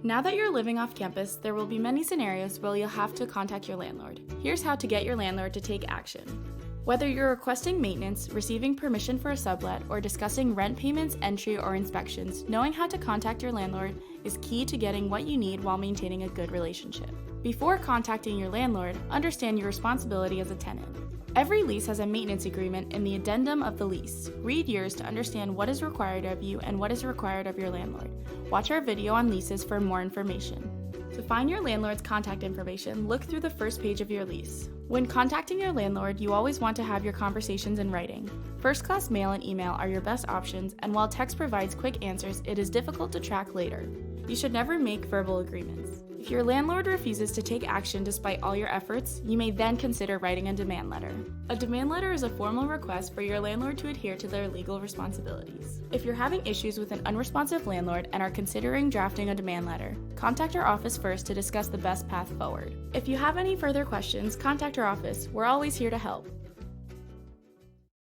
Now that you're living off campus, there will be many scenarios where you'll have to contact your landlord. Here's how to get your landlord to take action. Whether you're requesting maintenance, receiving permission for a sublet, or discussing rent payments, entry, or inspections, knowing how to contact your landlord is key to getting what you need while maintaining a good relationship. Before contacting your landlord, understand your responsibility as a tenant. Every lease has a maintenance agreement in the addendum of the lease. Read yours to understand what is required of you and what is required of your landlord. Watch our video on leases for more information. To find your landlord's contact information, look through the first page of your lease. When contacting your landlord, you always want to have your conversations in writing. First-class mail and email are your best options, and while text provides quick answers, it is difficult to track later. You should never make verbal agreements. If your landlord refuses to take action despite all your efforts, you may then consider writing a demand letter. A demand letter is a formal request for your landlord to adhere to their legal responsibilities. If you're having issues with an unresponsive landlord and are considering drafting a demand letter, contact our office first to discuss the best path forward. If you have any further questions, contact our office. We're always here to help.